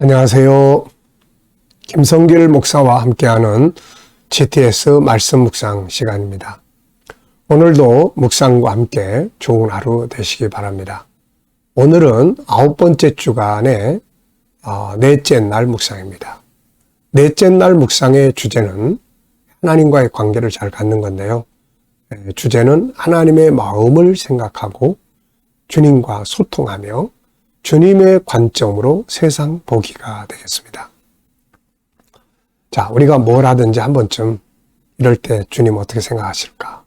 안녕하세요. 김성길 목사와 함께하는 GTS 말씀 묵상 시간입니다. 오늘도 묵상과 함께 좋은 하루 되시기 바랍니다. 오늘은 9번째 주간의 넷째 날 묵상입니다. 넷째 날 묵상의 주제는 하나님과의 관계를 잘 갖는 건데요. 주제는 하나님의 마음을 생각하고 주님과 소통하며 주님의 관점으로 세상 보기가 되겠습니다. 자, 우리가 뭘 하든지 한 번쯤 이럴 때 주님 어떻게 생각하실까?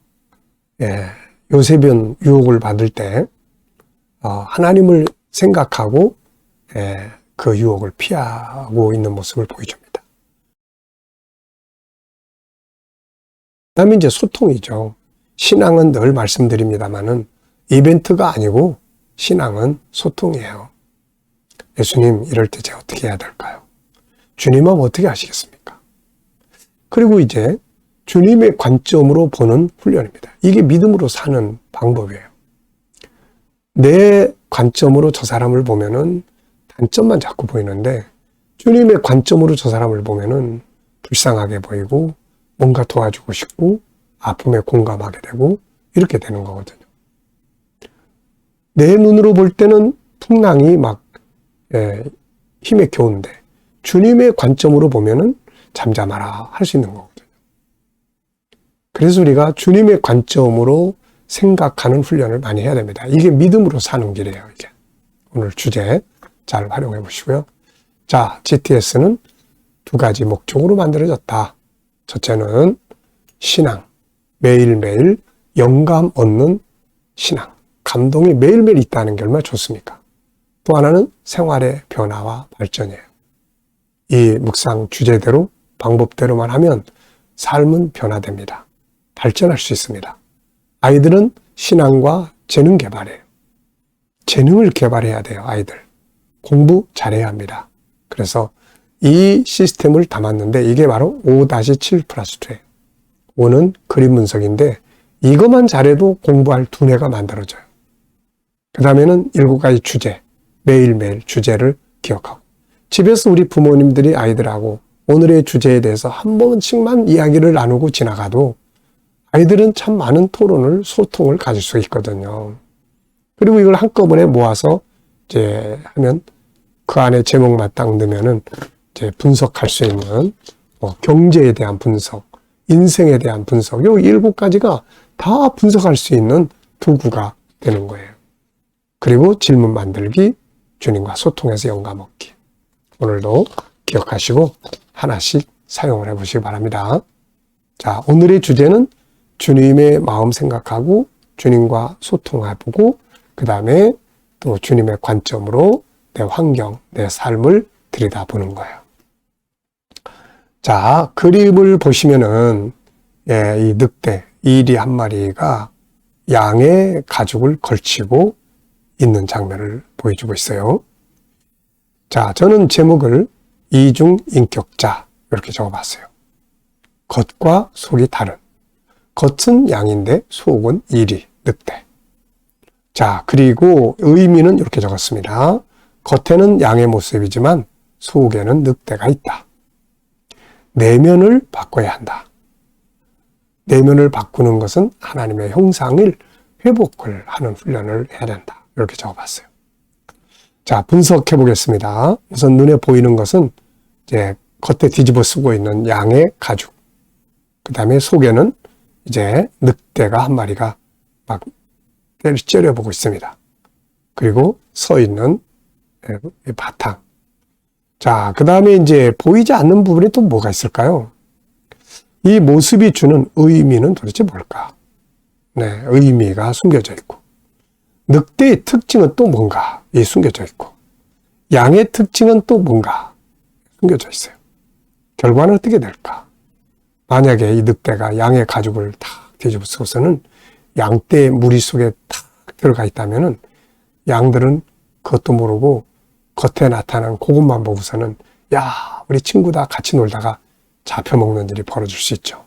요셉은 유혹을 받을 때 하나님을 생각하고 그 유혹을 피하고 있는 모습을 보여줍니다. 그 다음에 이제 소통이죠. 신앙은 늘 말씀드립니다만은 이벤트가 아니고 신앙은 소통이에요. 예수님, 이럴 때 제가 어떻게 해야 될까요? 주님은 어떻게 하시겠습니까? 그리고 이제 주님의 관점으로 보는 훈련입니다. 이게 믿음으로 사는 방법이에요. 내 관점으로 저 사람을 보면은 단점만 자꾸 보이는데 주님의 관점으로 저 사람을 보면은 불쌍하게 보이고 뭔가 도와주고 싶고 아픔에 공감하게 되고 이렇게 되는 거거든요. 내 눈으로 볼 때는 풍랑이 막 힘에 겨운데 주님의 관점으로 보면은 잠잠하라 할 수 있는 거거든요. 그래서 우리가 주님의 관점으로 생각하는 훈련을 많이 해야 됩니다. 이게 믿음으로 사는 길이에요. 이게 오늘 주제 잘 활용해 보시고요. 자, GTS는 두 가지 목적으로 만들어졌다. 첫째는 신앙, 매일매일 영감 얻는 신앙. 감동이 매일매일 있다는 게 얼마나 좋습니까? 또 하나는 생활의 변화와 발전이에요. 이 묵상 주제대로 방법대로만 하면 삶은 변화됩니다. 발전할 수 있습니다. 아이들은 신앙과 재능 개발이에요. 재능을 개발해야 돼요, 아이들. 공부 잘해야 합니다. 그래서 이 시스템을 담았는데 이게 바로 5-7+2예요. 5는 그림 분석인데 이것만 잘해도 공부할 두뇌가 만들어져요. 그 다음에는 7가지 주제, 매일매일 주제를 기억하고 집에서 우리 부모님들이 아이들하고 오늘의 주제에 대해서 한 번씩만 이야기를 나누고 지나가도 아이들은 참 많은 토론을, 소통을 가질 수 있거든요. 그리고 이걸 한꺼번에 모아서 이제 하면 그 안에 제목만 딱 넣으면은 이제 분석할 수 있는 경제에 대한 분석, 인생에 대한 분석, 요 7가지가 다 분석할 수 있는 도구가 되는 거예요. 그리고 질문 만들기, 주님과 소통해서 영감 얻기. 오늘도 기억하시고 하나씩 사용을 해보시기 바랍니다. 자, 오늘의 주제는 주님의 마음 생각하고 주님과 소통해보고 그 다음에 또 주님의 관점으로 내 환경, 내 삶을 들여다보는 거예요. 자, 그림을 보시면은 이 늑대, 이리 한 마리가 양의 가죽을 걸치고 있는 장면을 보여주고 있어요. 자, 저는 제목을 이중인격자 이렇게 적어봤어요. 겉과 속이 다른. 겉은 양인데 속은 이리, 늑대. 자, 그리고 의미는 이렇게 적었습니다. 겉에는 양의 모습이지만 속에는 늑대가 있다. 내면을 바꿔야 한다. 내면을 바꾸는 것은 하나님의 형상을 회복을 하는 훈련을 해야 된다. 이렇게 적어봤어요. 자, 분석해 보겠습니다. 우선 눈에 보이는 것은 이제 겉에 뒤집어 쓰고 있는 양의 가죽. 그 다음에 속에는 이제 늑대가 한 마리가 막 째려보고 있습니다. 그리고 서 있는 바탕. 자, 그 다음에 이제 보이지 않는 부분이 또 뭐가 있을까요? 이 모습이 주는 의미는 도대체 뭘까? 네, 의미가 숨겨져 있고. 늑대의 특징은 또 뭔가 숨겨져 있고 양의 특징은 또 뭔가 숨겨져 있어요. 결과는 어떻게 될까? 만약에 이 늑대가 양의 가죽을 탁 뒤집어 쓰고서는 양떼의 무리 속에 탁 들어가 있다면은 양들은 그것도 모르고 겉에 나타난 그것만 보고서는 야, 우리 친구다 같이 놀다가 잡혀먹는 일이 벌어질 수 있죠.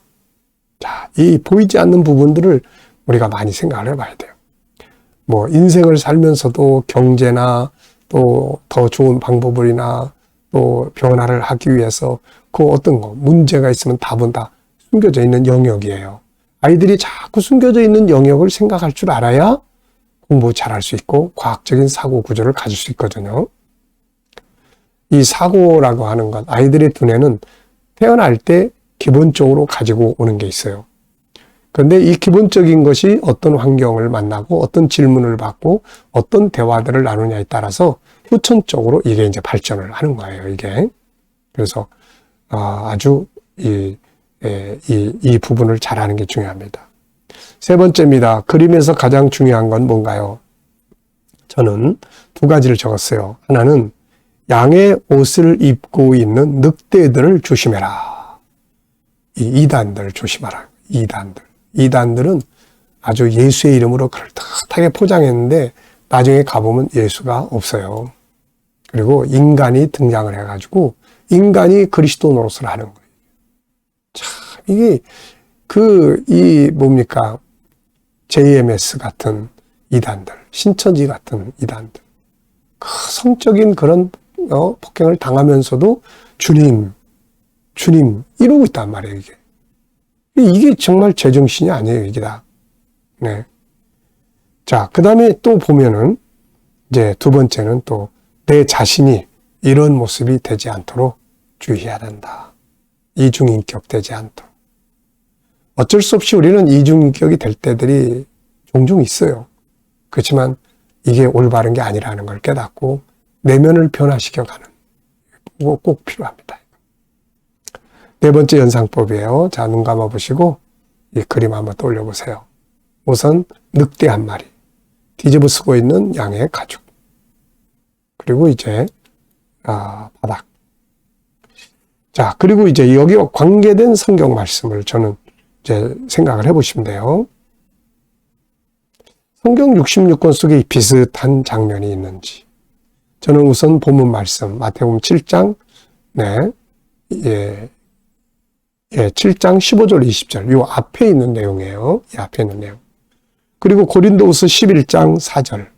자, 이 보이지 않는 부분들을 우리가 많이 생각을 해봐야 돼요. 뭐 인생을 살면서도 경제나 또 더 좋은 방법이나 또 변화를 하기 위해서 그 어떤 거, 문제가 있으면 답은 다 숨겨져 있는 영역이에요. 아이들이 자꾸 숨겨져 있는 영역을 생각할 줄 알아야 공부 잘할 수 있고 과학적인 사고 구조를 가질 수 있거든요. 이 사고라고 하는 것, 아이들의 두뇌는 태어날 때 기본적으로 가지고 오는 게 있어요. 그런데 이 기본적인 것이 어떤 환경을 만나고 어떤 질문을 받고 어떤 대화들을 나누냐에 따라서 후천적으로 이게 이제 발전을 하는 거예요, 이게. 그래서 아주 이 부분을 잘하는 게 중요합니다. 세 번째입니다. 그림에서 가장 중요한 건 뭔가요? 저는 두 가지를 적었어요. 하나는 양의 옷을 입고 있는 늑대들을 조심해라. 이 이단들 조심하라. 이단들은 아주 예수의 이름으로 그럴듯하게 포장했는데 나중에 가보면 예수가 없어요. 그리고 인간이 등장을 해가지고 인간이 그리스도 노릇을 하는 거예요. 참 이게 뭡니까? JMS 같은 이단들, 신천지 같은 이단들, 그 성적인 그런 폭행을 당하면서도 주님 이러고 있단 말이에요, 이게. 이게 정말 제정신이 아니에요, 이게 다. 네. 자, 그 다음에 또 보면은, 이제 두 번째는 또, 내 자신이 이런 모습이 되지 않도록 주의해야 된다. 이중인격 되지 않도록. 어쩔 수 없이 우리는 이중인격이 될 때들이 종종 있어요. 그렇지만 이게 올바른 게 아니라는 걸 깨닫고, 내면을 변화시켜가는, 그거 꼭 필요합니다. 네 번째 연상법이에요. 자, 눈 감아보시고 이 그림 한번 떠올려 보세요. 우선 늑대 한 마리, 뒤집어 쓰고 있는 양의 가죽, 그리고 이제 바닥. 자, 그리고 이제 여기와 관계된 성경 말씀을 저는 이제 생각을 해보시면 돼요. 성경 66권 속에 이 비슷한 장면이 있는지. 저는 우선 본문 말씀 마태복음 7장 7장 15절 20절 요 앞에 있는 내용이에요. 이 앞에 있는 내용. 그리고 고린도후서 11장 4절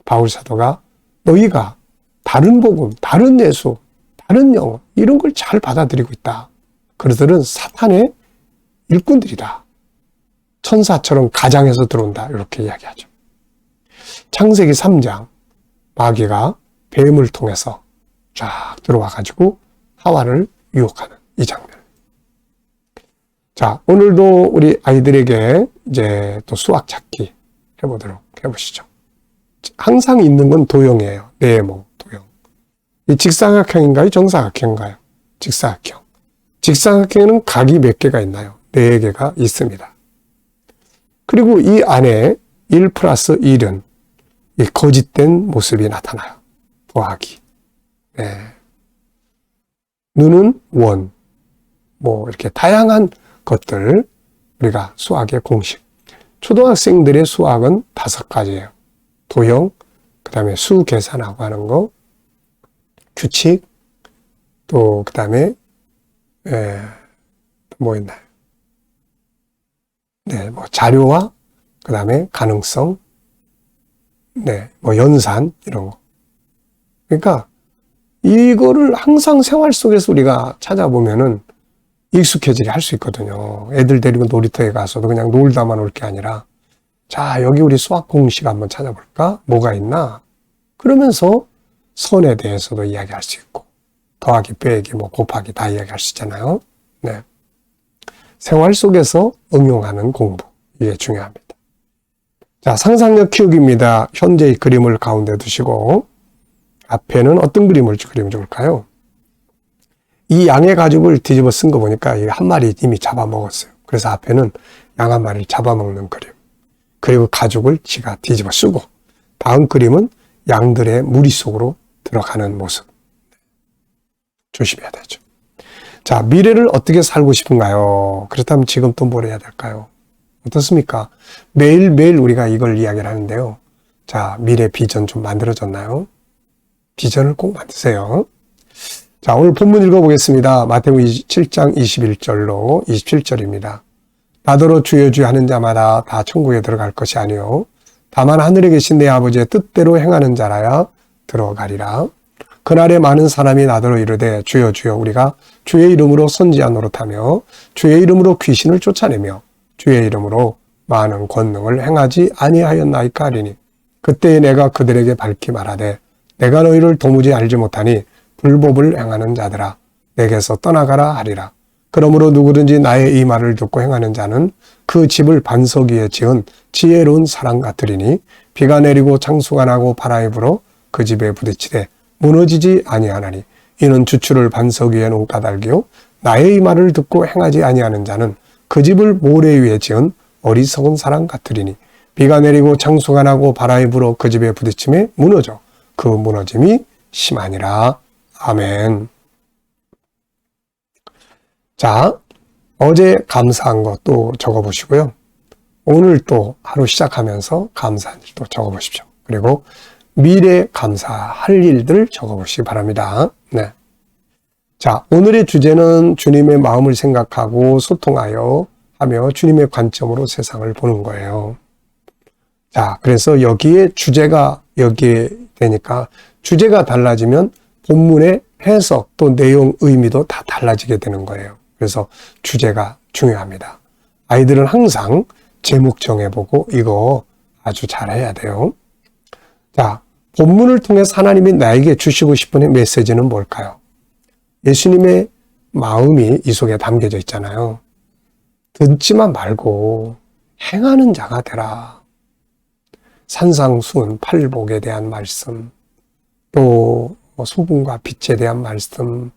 바울 사도가 너희가 다른 복음, 다른 예수, 다른 영어 이런 걸 잘 받아들이고 있다. 그들은 사탄의 일꾼들이다. 천사처럼 가장해서 들어온다. 이렇게 이야기하죠. 창세기 3장 마귀가 뱀을 통해서 쫙 들어와가지고 하와를 유혹하는 이 장면. 자, 오늘도 우리 아이들에게 이제 또 수학 찾기 해보시죠. 항상 있는 건 도형이에요. 네모, 도형. 이 직사각형인가요? 정사각형인가요? 직사각형. 직사각형에는 각이 몇 개가 있나요? 4개가 있습니다. 그리고 이 안에 1 플러스 1은 이 거짓된 모습이 나타나요. 더하기. 네. 눈은 원. 이렇게 다양한 것들, 우리가 수학의 공식. 초등학생들의 수학은 5가지예요. 도형, 그 다음에 수 계산하고 하는 거, 규칙, 또 그 다음에 뭐 있나요? 네, 자료와 그 다음에 가능성, 연산 이런 거. 그러니까 이거를 항상 생활 속에서 우리가 찾아보면은 익숙해지게 할 수 있거든요. 애들 데리고 놀이터에 가서도 그냥 놀다만 올 게 아니라, 자, 여기 우리 수학 공식 한번 찾아볼까? 뭐가 있나? 그러면서 선에 대해서도 이야기할 수 있고, 더하기, 빼기, 곱하기 다 이야기할 수 있잖아요. 네. 생활 속에서 응용하는 공부. 이게 중요합니다. 자, 상상력 키우기입니다. 현재의 그림을 가운데 두시고, 앞에는 어떤 그림을 그리면 좋을까요? 이 양의 가죽을 뒤집어 쓴 거 보니까 한 마리 이미 잡아먹었어요. 그래서 앞에는 양 한 마리를 잡아먹는 그림. 그리고 가죽을 지가 뒤집어 쓰고, 다음 그림은 양들의 무리 속으로 들어가는 모습. 조심해야 되죠. 자, 미래를 어떻게 살고 싶은가요? 그렇다면 지금 또 뭘 해야 될까요? 어떻습니까? 매일매일 우리가 이걸 이야기를 하는데요. 자, 미래 비전 좀 만들어졌나요? 비전을 꼭 만드세요. 자, 오늘 본문 읽어보겠습니다. 마태복음 7장 21절로 27절입니다. 나더러 주여 주여 하는 자마다 다 천국에 들어갈 것이 아니요 다만 하늘에 계신 내 아버지의 뜻대로 행하는 자라야 들어가리라. 그날에 많은 사람이 나더러 이르되 주여 주여 우리가 주의 이름으로 선지자 노릇하며 주의 이름으로 귀신을 쫓아내며 주의 이름으로 많은 권능을 행하지 아니하였나이까 하리니 그때 내가 그들에게 밝히 말하되 내가 너희를 도무지 알지 못하니 불법을 행하는 자들아 내게서 떠나가라 하리라. 그러므로 누구든지 나의 이 말을 듣고 행하는 자는 그 집을 반석 위에 지은 지혜로운 사람 같으리니 비가 내리고 창수가 나고 바람이 불어 그 집에 부딪히되 무너지지 아니하나니 이는 주추를 반석 위에 놓은 까닭이요 나의 이 말을 듣고 행하지 아니하는 자는 그 집을 모래 위에 지은 어리석은 사람 같으리니 비가 내리고 창수가 나고 바람이 불어 그 집에 부딪힘에 무너져 그 무너짐이 심하니라. 아멘. 자, 어제 감사한 것도 적어보시고요. 오늘 또 하루 시작하면서 감사한 일도 적어보십시오. 그리고 미래 감사할 일들 적어보시기 바랍니다. 네. 자, 오늘의 주제는 주님의 마음을 생각하고 소통하여 하며 주님의 관점으로 세상을 보는 거예요. 자, 그래서 여기에 주제가 여기에 되니까 주제가 달라지면 본문의 해석 또 내용 의미도 다 달라지게 되는 거예요. 그래서 주제가 중요합니다. 아이들은 항상 제목 정해보고 이거 아주 잘해야 돼요. 자, 본문을 통해서 하나님이 나에게 주시고 싶은 메시지는 뭘까요? 예수님의 마음이 이 속에 담겨져 있잖아요. 듣지만 말고 행하는 자가 되라. 산상수훈 팔복에 대한 말씀, 또 소금과 빛에 대한 말씀,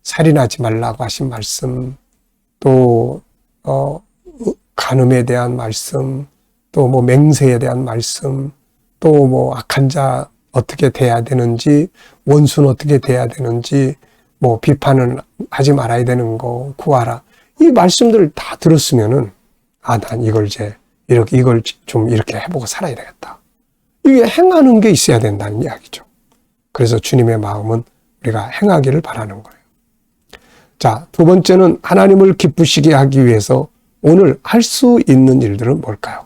살인하지 말라고 하신 말씀, 또 간음에 대한 말씀, 또 맹세에 대한 말씀, 또 악한 자 어떻게 돼야 되는지, 원수는 어떻게 돼야 되는지, 비판은 하지 말아야 되는 거 구하라. 이 말씀들을 다 들었으면은 난 이걸 이걸 좀 이렇게 해보고 살아야 되겠다. 이게 행하는 게 있어야 된다는 이야기죠. 그래서 주님의 마음은 우리가 행하기를 바라는 거예요. 자, 두 번째는 하나님을 기쁘시게 하기 위해서 오늘 할 수 있는 일들은 뭘까요?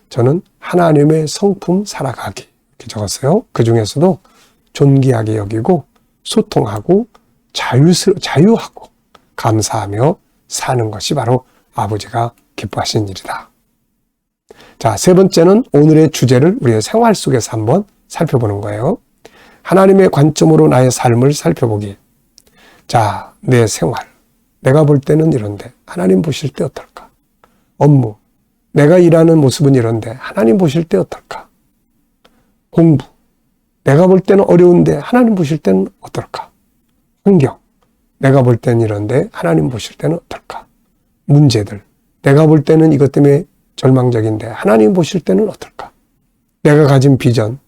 저는 하나님의 성품 살아가기 이렇게 적었어요. 그 중에서도 존귀하게 여기고 소통하고 자유하고 감사하며 사는 것이 바로 아버지가 기뻐하신 일이다. 자, 세 번째는 오늘의 주제를 우리의 생활 속에서 한번 살펴보는 거예요. 하나님의 관점으로 나의 삶을 살펴보기. 자, 내 생활. 내가 볼 때는 이런데 하나님 보실 때 어떨까? 업무. 내가 일하는 모습은 이런데 하나님 보실 때 어떨까? 공부. 내가 볼 때는 어려운데 하나님 보실 때는 어떨까? 환경. 내가 볼 때는 이런데 하나님 보실 때는 어떨까? 문제들. 내가 볼 때는 이것 때문에 절망적인데 하나님 보실 때는 어떨까? 내가 가진 비전.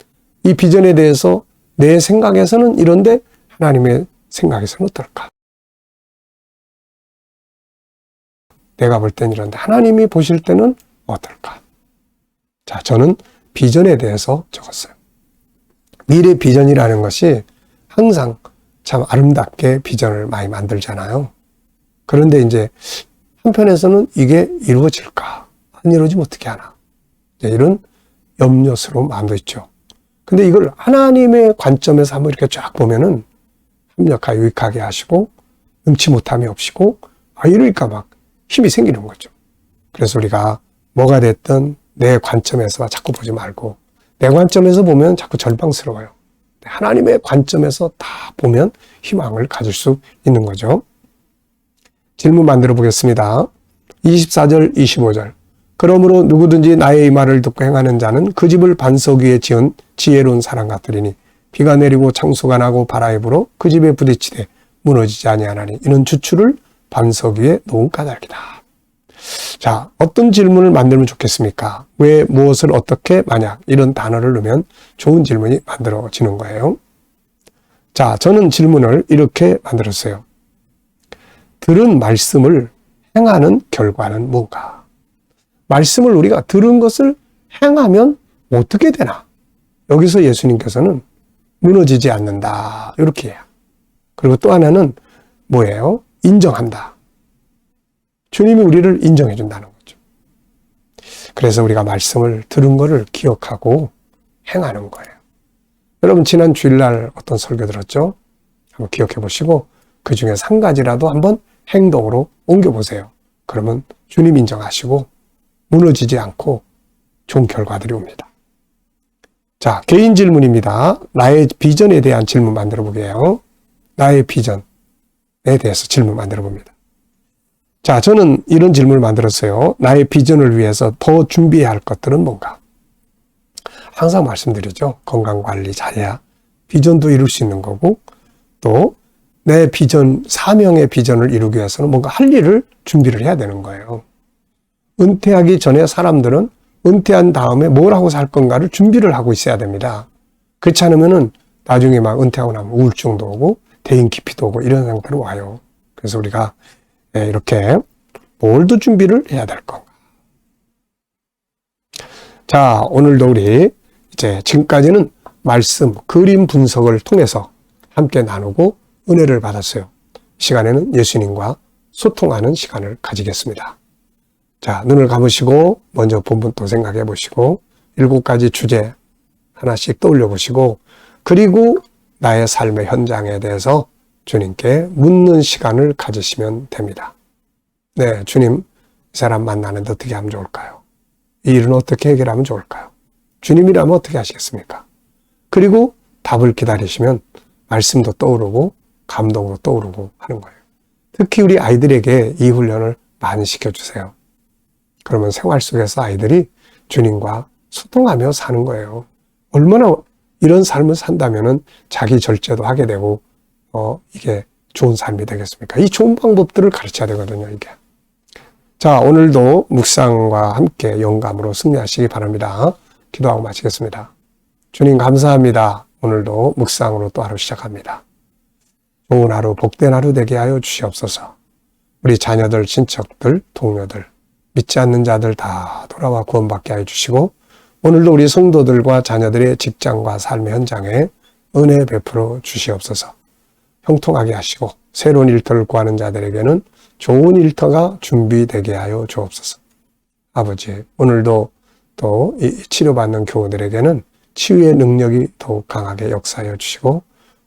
이 비전에 대해서 내 생각에서는 이런데 하나님의 생각에서는 어떨까? 내가 볼 때는 이런데 하나님이 보실 때는 어떨까? 자, 저는 비전에 대해서 적었어요. 미래 비전이라는 것이 항상 참 아름답게 비전을 많이 만들잖아요. 그런데 이제 한편에서는 이게 이루어질까? 안 이루어지면 어떻게 하나? 이런 염려스러운 마음도 있죠. 근데 이걸 하나님의 관점에서 한번 이렇게 쫙 보면은 합력하여 유익하게 하시고 능치 못함이 없이고 이러니까 막 힘이 생기는 거죠. 그래서 우리가 뭐가 됐든 내 관점에서 자꾸 보지 말고 내 관점에서 보면 자꾸 절망스러워요. 하나님의 관점에서 다 보면 희망을 가질 수 있는 거죠. 질문 만들어 보겠습니다. 24절, 25절. 그러므로 누구든지 나의 이 말을 듣고 행하는 자는 그 집을 반석 위에 지은 지혜로운 사람 같으리니 비가 내리고 창수가 나고 바람이 불어 그 집에 부딪히되 무너지지 아니하나니 이는 주추를 반석 위에 놓은 까닭이다. 자, 어떤 질문을 만들면 좋겠습니까? 왜, 무엇을, 어떻게, 만약 이런 단어를 넣으면 좋은 질문이 만들어지는 거예요. 자, 저는 질문을 이렇게 만들었어요. 들은 말씀을 행하는 결과는 뭔가? 말씀을 우리가 들은 것을 행하면 어떻게 되나? 여기서 예수님께서는 무너지지 않는다. 이렇게 해요. 그리고 또 하나는 뭐예요? 인정한다. 주님이 우리를 인정해 준다는 거죠. 그래서 우리가 말씀을 들은 것을 기억하고 행하는 거예요. 여러분 지난 주일날 어떤 설교 들었죠? 한번 기억해 보시고 그 중에 한 가지라도 한번 행동으로 옮겨보세요. 그러면 주님 인정하시고 무너지지 않고 좋은 결과들이 옵니다. 자, 개인 질문입니다. 나의 비전에 대한 질문 만들어 보게요. 나의 비전에 대해서 질문 만들어 봅니다. 자, 저는 이런 질문을 만들었어요. 나의 비전을 위해서 더 준비해야 할 것들은 뭔가? 항상 말씀드리죠. 건강관리 잘해야 비전도 이룰 수 있는 거고, 또 내 비전, 사명의 비전을 이루기 위해서는 뭔가 할 일을 준비를 해야 되는 거예요. 은퇴하기 전에 사람들은 은퇴한 다음에 뭘 하고 살 건가를 준비를 하고 있어야 됩니다. 그렇지 않으면은 나중에 막 은퇴하고 나면 우울증도 오고 대인 기피도 오고 이런 상태로 와요. 그래서 우리가 이렇게 뭘 더 준비를 해야 될 건가? 자, 오늘도 우리 이제 지금까지는 말씀, 그림 분석을 통해서 함께 나누고 은혜를 받았어요. 이 시간에는 예수님과 소통하는 시간을 가지겠습니다. 자, 눈을 감으시고 먼저 본문 또 생각해 보시고 7가지 주제 하나씩 떠올려 보시고 그리고 나의 삶의 현장에 대해서 주님께 묻는 시간을 가지시면 됩니다. 네, 주님, 이 사람 만나는데 어떻게 하면 좋을까요? 이 일은 어떻게 해결하면 좋을까요? 주님이라면 어떻게 하시겠습니까? 그리고 답을 기다리시면 말씀도 떠오르고 감동도 떠오르고 하는 거예요. 특히 우리 아이들에게 이 훈련을 많이 시켜주세요. 그러면 생활 속에서 아이들이 주님과 소통하며 사는 거예요. 얼마나 이런 삶을 산다면은 자기 절제도 하게 되고, 이게 좋은 삶이 되겠습니까? 이 좋은 방법들을 가르쳐야 되거든요, 이게. 자, 오늘도 묵상과 함께 영감으로 승리하시기 바랍니다. 기도하고 마치겠습니다. 주님 감사합니다. 오늘도 묵상으로 또 하루 시작합니다. 좋은 하루, 복된 하루 되게 하여 주시옵소서. 우리 자녀들, 친척들, 동료들, 믿지 않는 자들 다 돌아와 구원받게 하여 주시고 오늘도 우리 성도들과 자녀들의 직장과 삶의 현장에 은혜 베풀어 주시옵소서. 형통하게 하시고 새로운 일터를 구하는 자들에게는 좋은 일터가 준비되게 하여 주옵소서. 아버지, 오늘도 또 이 치료받는 교우들에게는 치유의 능력이 더욱 강하게 역사하여 주시고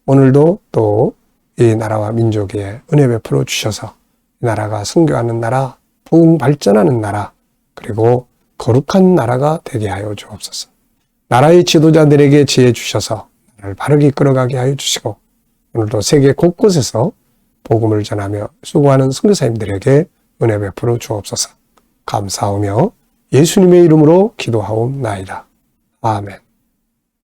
오늘도 또 이 나라와 민족에 은혜 베풀어 주셔서 이 나라가 승교하는 나라, 부흥 발전하는 나라, 그리고 거룩한 나라가 되게 하여 주옵소서. 나라의 지도자들에게 지혜 주셔서 나라를 바르게 이끌어가게 하여 주시고 오늘도 세계 곳곳에서 복음을 전하며 수고하는 선교사님들에게 은혜 베풀어 주옵소서. 감사하며 예수님의 이름으로 기도하옵나이다. 아멘.